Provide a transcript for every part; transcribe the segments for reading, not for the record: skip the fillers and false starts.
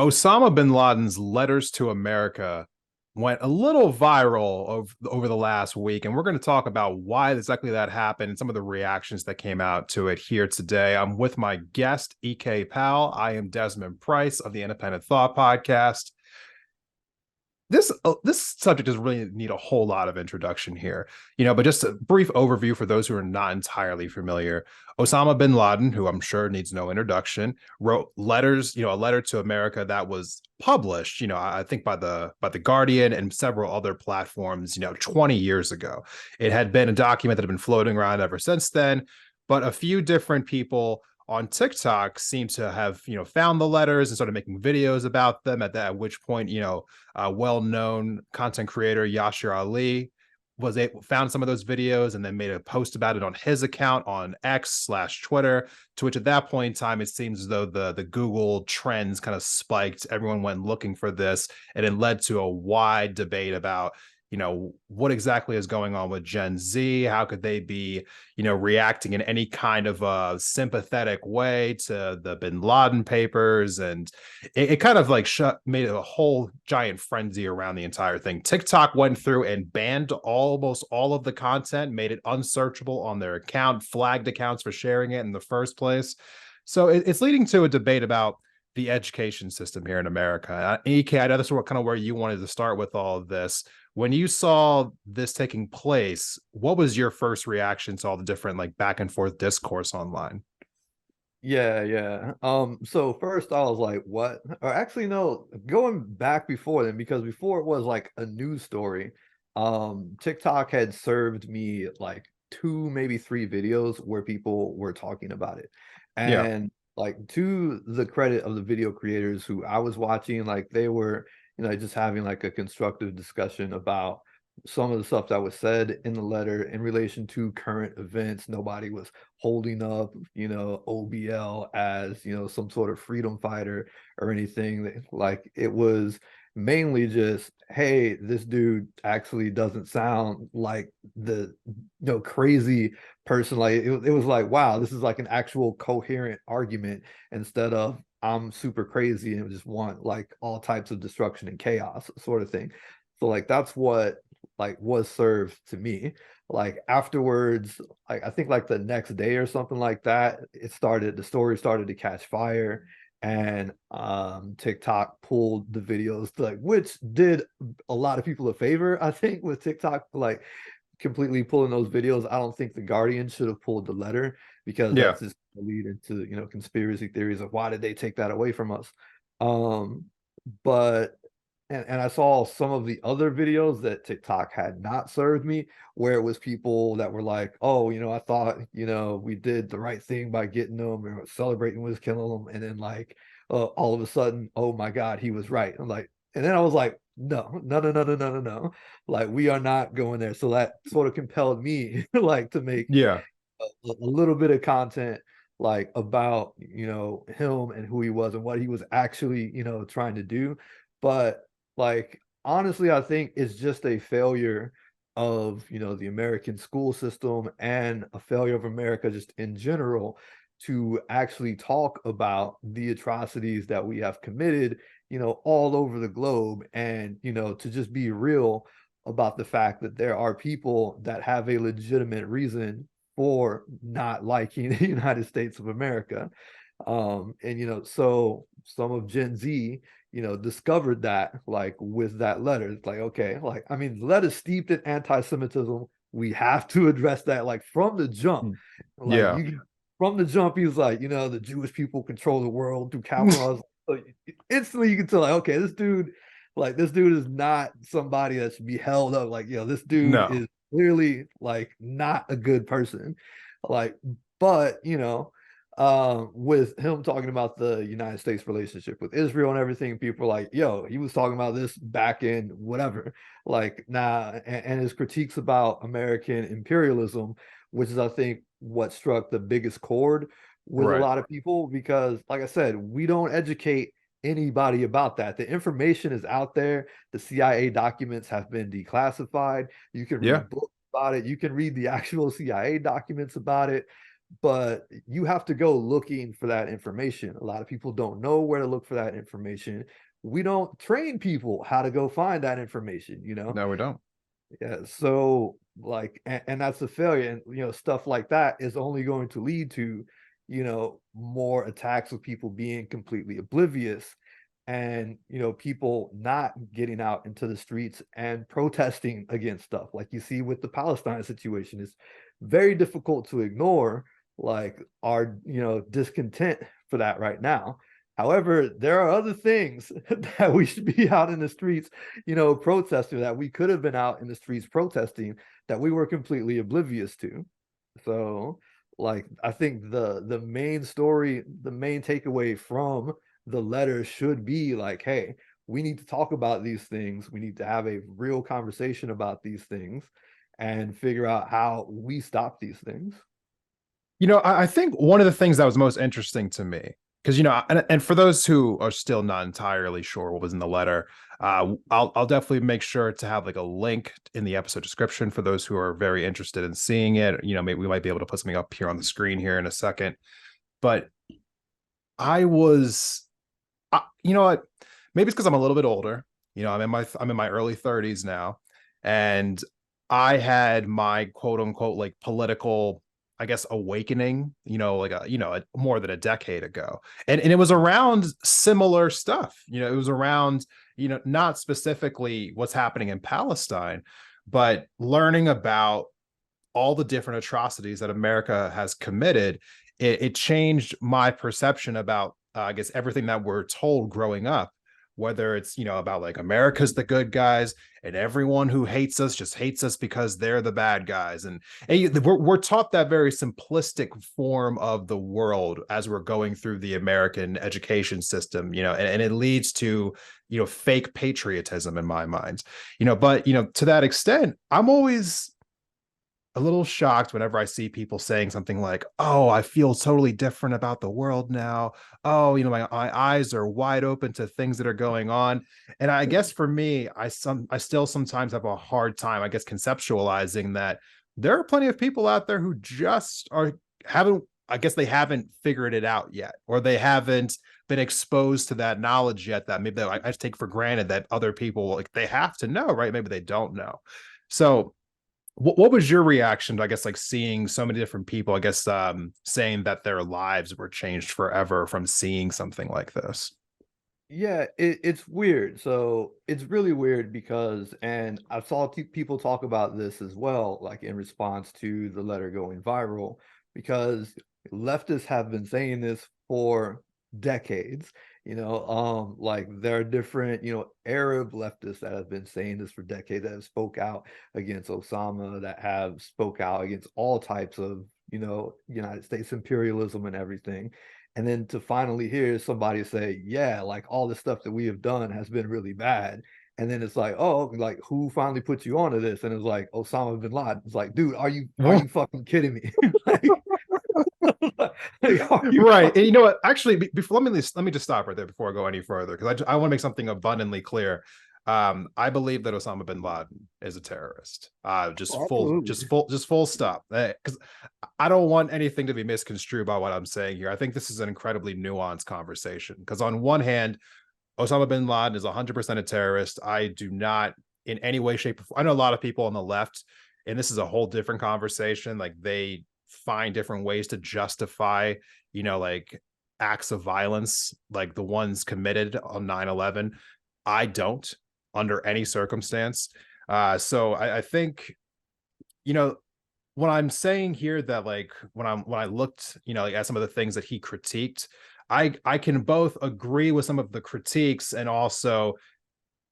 Osama bin Laden's letters to America went a little viral over the last week, and we're going to talk about why exactly that happened and some of the reactions that came out to it here today. I'm with my guest, EK Powell. I am Desmond Price of the Independent Thought Podcast. This subject doesn't really need a whole lot of introduction here, but just a brief overview for those who are not entirely familiar. Osama bin Laden, who I'm sure needs no introduction, wrote letters, a letter to America that was published, I think by the Guardian and several other platforms, 20 years ago. It had been a document that had been floating around ever since then, but a few different people on TikTok seem to have, found the letters and started making videos about them. At which point, well-known content creator Yashir Ali found some of those videos and then made a post about it on his account on X/Twitter. To which, at that point in time, it seems as though the Google trends kind of spiked. Everyone went looking for this, and it led to a wide debate about what exactly is going on with Gen Z. How could they be reacting in any kind of a sympathetic way to the bin Laden papers? And it kind of like made a whole giant frenzy around the entire thing. TikTok went through and banned almost all of the content, made it unsearchable on their account, flagged accounts for sharing it in the first place. So it's leading to a debate about the education system here in America. EK, I know this is kind of where you wanted to start with all of this. When you saw this taking place, what was your first reaction to all the different like back and forth discourse online? Yeah. So first I was like, what? Or actually, no, going back before then, because before it was like a news story. TikTok had served me like two, maybe three videos where people were talking about it. Yeah. And like to the credit of the video creators who I was watching, like they were, just having like a constructive discussion about some of the stuff that was said in the letter in relation to current events. Nobody was holding up, OBL as, some sort of freedom fighter or anything. Like it was mainly just, hey, this dude actually doesn't sound like the crazy person. Like it was like, wow, this is like an actual coherent argument instead of I'm super crazy and just want like all types of destruction and chaos sort of thing. So like that's what like was served to me. Like afterwards, like I think like the next day or something like that, the story started to catch fire, and TikTok pulled the videos, like which did a lot of people a favor, I think, with TikTok like completely pulling those videos. I don't think the Guardian should have pulled the letter, because Yeah. that's just lead into conspiracy theories of why did they take that away from us. Um, but and I saw some of the other videos that TikTok had not served me, where it was people that were like, oh, I thought, we did the right thing by getting them or celebrating with killing them. And then like, all of a sudden, oh my God, he was right. I'm like, and then I was like, no. Like, we are not going there. So that sort of compelled me like to make Yeah. a little bit of content like about him and who he was and what he was actually trying to do. But like honestly, I think it's just a failure of the American school system and a failure of America just in general to actually talk about the atrocities that we have committed all over the globe, and to just be real about the fact that there are people that have a legitimate reason for not liking the United States of America. And so some of Gen Z, discovered that like with that letter. It's like, okay, like I mean, the letter steeped in anti-Semitism. We have to address that like from the jump. Like Yeah. you from the jump, he's like, the Jewish people control the world through capitalism. So instantly you can tell, like, okay, this dude is not somebody that should be held up. Like, this dude No. is clearly like not a good person. Like, but with him talking about the United States relationship with Israel and everything, people are like, yo, he was talking about this back in whatever. Like, nah, and his critiques about American imperialism, which is, I think, what struck the biggest chord with a Right. lot of people, because, like I said, we don't educate anybody about that. The information is out there. The CIA documents have been declassified. You can Yeah. read books about it. You can read the actual CIA documents about it. but you have to go looking for that information. A lot of people don't know where to look for that information. We don't train people how to go find that information, you know? No, we don't. Yeah, so like, and that's a failure, and stuff like that is only going to lead to, more attacks with people being completely oblivious, and people not getting out into the streets and protesting against stuff like you see with the Palestine situation. It's very difficult to ignore, like, our discontent for that right now. However, there are other things that we should be out in the streets, protesting, that we could have been out in the streets protesting, that we were completely oblivious to. So, like, I think the main story, the main takeaway from the letter should be like, hey, we need to talk about these things. We need to have a real conversation about these things and figure out how we stop these things. I think one of the things that was most interesting to me, because and for those who are still not entirely sure what was in the letter, I'll definitely make sure to have like a link in the episode description for those who are very interested in seeing it. Maybe we might be able to put something up here on the screen here in a second. But I was, you know what? Maybe it's because I'm a little bit older. I'm in my early 30s now, and I had my quote unquote like political, I guess, awakening, more than a decade ago. And it was around similar stuff. It was around, not specifically what's happening in Palestine, but learning about all the different atrocities that America has committed. It changed my perception about, I guess, everything that we're told growing up, whether it's, about like America's the good guys and everyone who hates us just hates us because they're the bad guys. And we're taught that very simplistic form of the world as we're going through the American education system, and it leads to, fake patriotism in my mind, but, to that extent, I'm always a little shocked whenever I see people saying something like, "Oh, I feel totally different about the world now. Oh, my eyes are wide open to things that are going on." And I guess for me, I still sometimes have a hard time, I guess, conceptualizing that there are plenty of people out there who just haven't, I guess, they haven't figured it out yet, or they haven't been exposed to that knowledge yet, that maybe I just take for granted that other people, like, they have to know, right? Maybe they don't know. So what was your reaction to, I guess, like seeing so many different people, I guess, saying that their lives were changed forever from seeing something like this? Yeah, it's weird. So it's really weird because, and I saw people talk about this as well, like in response to the letter going viral, because leftists have been saying this for decades. Like, there are different, Arab leftists that have been saying this for decades, that have spoke out against Osama, that have spoke out against all types of, United States imperialism and everything. And then to finally hear somebody say, yeah, like, all the stuff that we have done has been really bad. And then it's like, oh, like, who finally put you onto this? And it's like Osama bin Laden. It's like, dude, are you fucking kidding me? like, are you Right. And fucking you know what? Actually, before, let me just stop right there before I go any further, because I want to make something abundantly clear. I believe that Osama bin Laden is a terrorist. absolutely. Just full stop. Because I don't want anything to be misconstrued by what I'm saying here. I think this is an incredibly nuanced conversation. Because on one hand, Osama bin Laden is 100% a terrorist. I do not in any way, shape, or form. I know a lot of people on the left, and this is a whole different conversation. Like, they find different ways to justify, like, acts of violence, like the ones committed on 9/11. I don't, under any circumstance. So I think, you know, what I'm saying here, that like when I looked, like, at some of the things that he critiqued, I can both agree with some of the critiques and also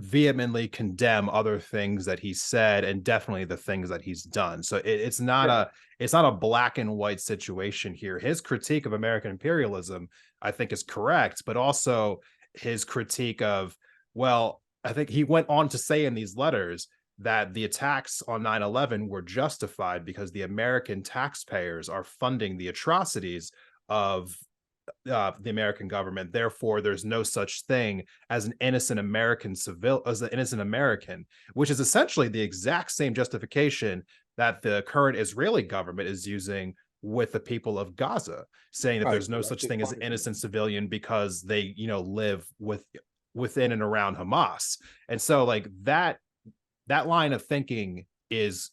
vehemently condemn other things that he said, and definitely the things that he's done. So Yeah. it's not a black and white situation here. His critique of American imperialism, I think, is correct, but also his critique of, well, I think he went on to say in these letters that the attacks on 9/11 were justified because the American taxpayers are funding the atrocities of the American government. Therefore, there's no such thing as an innocent American, which is essentially the exact same justification that the current Israeli government is using with the people of Gaza, saying that Right, there's no such collective thing as punishment. innocent civilian because they, live within and around Hamas. And so like that line of thinking is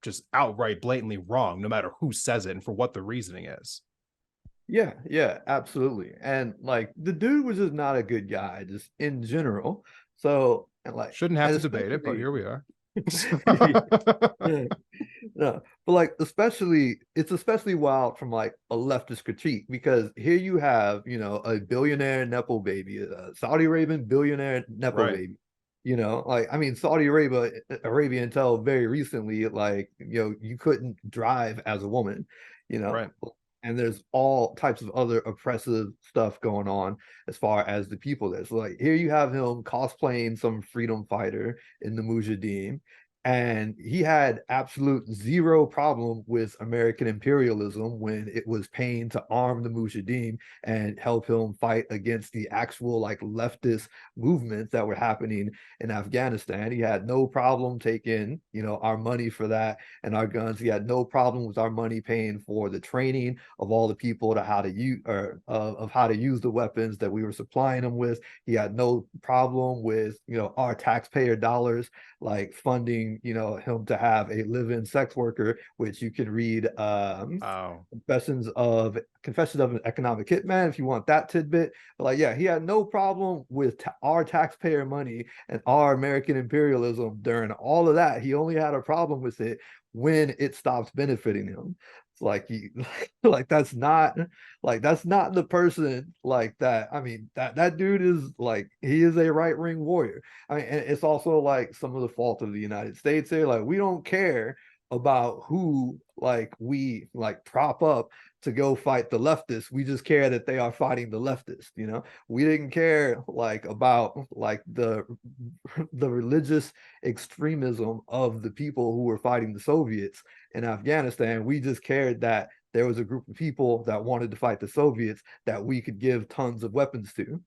just outright blatantly wrong, no matter who says it and for what the reasoning is. Yeah, yeah, absolutely. And like the dude was just not a good guy, just in general. So and like Shouldn't have and to debate it, but especially here we are. yeah, no, but like especially it's especially wild from like a leftist critique because here you have, a billionaire nepo baby, a Saudi Arabian billionaire nepo Right, baby. Like I mean Saudi Arabia until very recently, like, you couldn't drive as a woman, you know. right. And there's all types of other oppressive stuff going on as far as the people there. So like here you have him cosplaying some freedom fighter in the Mujahideen, and he had absolute zero problem with American imperialism when it was paying to arm the Mujahideen and help him fight against the actual like leftist movements that were happening in Afghanistan. He had no problem taking, our money for that and our guns. He had no problem with our money paying for the training of all the people to how to use or of how to use the weapons that we were supplying them with. He had no problem with, our taxpayer dollars like funding, him to have a live-in sex worker, which you can read Oh, Confessions of an Economic Hitman if you want that tidbit. But like, yeah, he had no problem with our taxpayer money and our American imperialism during all of that. He only had a problem with it when it stops benefiting him. It's like he like that's not the person like that. I mean, that dude is like he is a right-wing warrior. I mean, and it's also like some of the fault of the United States here. Like, we don't care about who like we like prop up to go fight the leftists. We just care that they are fighting the leftists. We didn't care like about like the religious extremism of the people who were fighting the Soviets in Afghanistan. We just cared that there was a group of people that wanted to fight the Soviets that we could give tons of weapons to.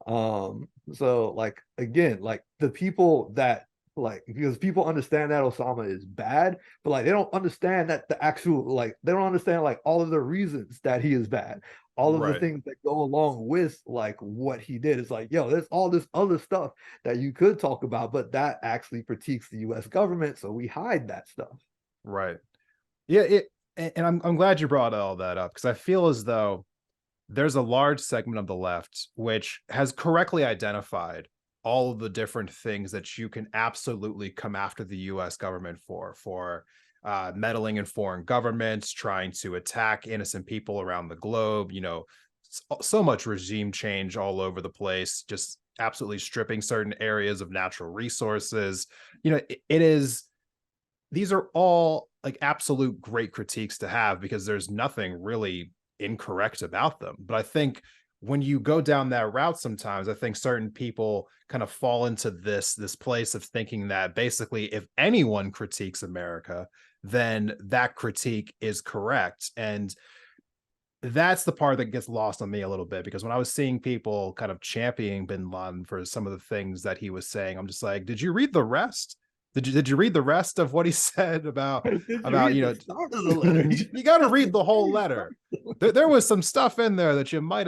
So like again, like the people that like because people understand that Osama is bad, but like they don't understand that the actual like they don't understand like all of the reasons that he is bad, all of the right, things that go along with like what he did. It's like, there's all this other stuff that you could talk about, but that actually critiques the US government, so we hide that stuff. right. Yeah, and I'm glad you brought all that up because I feel as though there's a large segment of the left which has correctly identified all of the different things that you can absolutely come after the US government for meddling in foreign governments, trying to attack innocent people around the globe, so much regime change all over the place, just absolutely stripping certain areas of natural resources. It is these are all like absolute great critiques to have because there's nothing really incorrect about them. But I think when you go down that route, sometimes I think certain people kind of fall into this place of thinking that basically if anyone critiques America, then that critique is correct. And that's the part that gets lost on me a little bit because when I was seeing people kind of championing bin Laden for some of the things that he was saying, I'm just like, did you read the rest? Did you read the rest of what he said Did you about read the start of the letter? you got to That's read the the whole very letter. start of the There letter. was some stuff in there that you might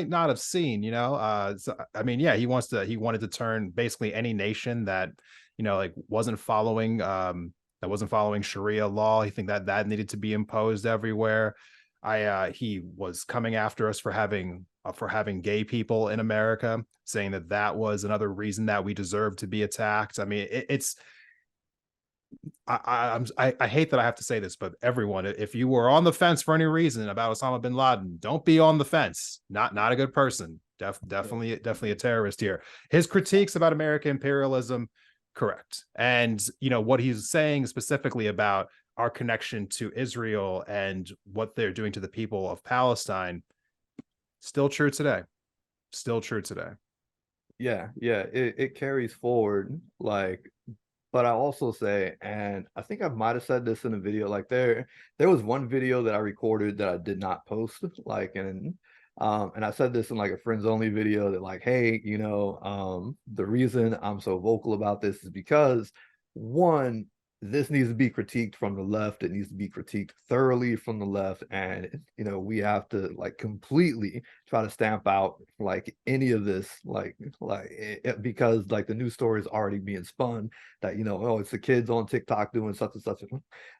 not have seen, so, I mean, yeah, he wanted to turn basically any nation that like wasn't following Sharia law. He think that that needed to be imposed everywhere. He was coming after us for having gay people in America, saying that that was another reason that we deserve to be attacked. I mean, it's I hate that I have to say this, but everyone, if you were on the fence for any reason about Osama bin Laden, don't be on the fence. Not a good person. Definitely a terrorist here. His critiques about American imperialism, correct. And what he's saying specifically about our connection to Israel and what they're doing to the people of Palestine, still true today. Still true today. Yeah, yeah, it carries forward like, but I also say, and I think I might have said this in a video, like there was one video that I recorded that I did not post, like, and I said this in like a friends only video that like, hey, the reason I'm so vocal about this is because one, this needs to be critiqued from the left. It needs to be critiqued thoroughly from the left. And, you know, we have to like completely try to stamp out like any of this, because like the news story is already being spun that, you know, oh, it's the kids on TikTok doing such and such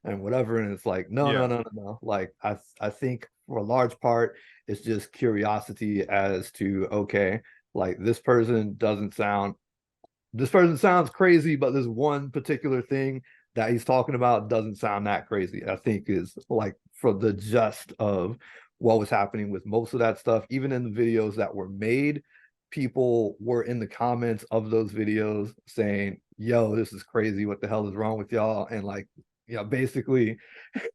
and whatever. And it's like, no, no, Yeah. no, no, no. Like, I think for a large part, it's just curiosity as to, okay, like this person sounds crazy, but this one particular thing that he's talking about doesn't sound that crazy. I think is like for the gist of what was happening with most of that stuff. Even in the videos that were made, people were in the comments of those videos saying, yo, this is crazy. What the hell is wrong with y'all? And like, yeah, basically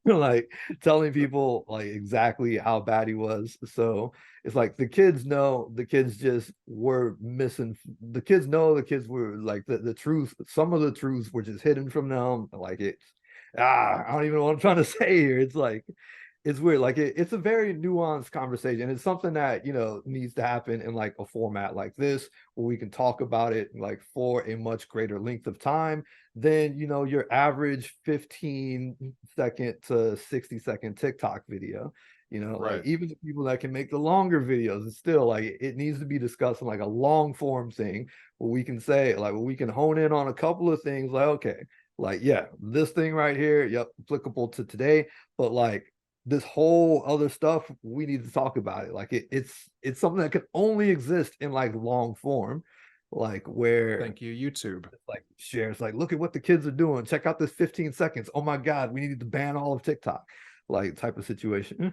like telling people like exactly how bad he was. So it's like the kids know, the kids just were missing. The kids know, the kids were like the truth. Some of the truths were just hidden from them. Like it's I don't even know what I'm trying to say here. It's like it's weird. Like it's a very nuanced conversation. It's something that, you know, needs to happen in like a format like this where we can talk about it like for a much greater length of time than, you know, your average 15-second to 60-second TikTok video. You know, like Right. even the people that can make the longer videos, it's still like it needs to be discussed in like a long form thing where we can say like where we can hone in on a couple of things like okay, like yeah, this thing right here, yep, applicable to today, but like this whole other stuff, we need to talk about it. Like it's something that can only exist in like long form, like where Thank you, YouTube. like shares like look at what the kids are doing. Check out this 15 seconds. Oh my God, we need to ban all of TikTok, like type of situation.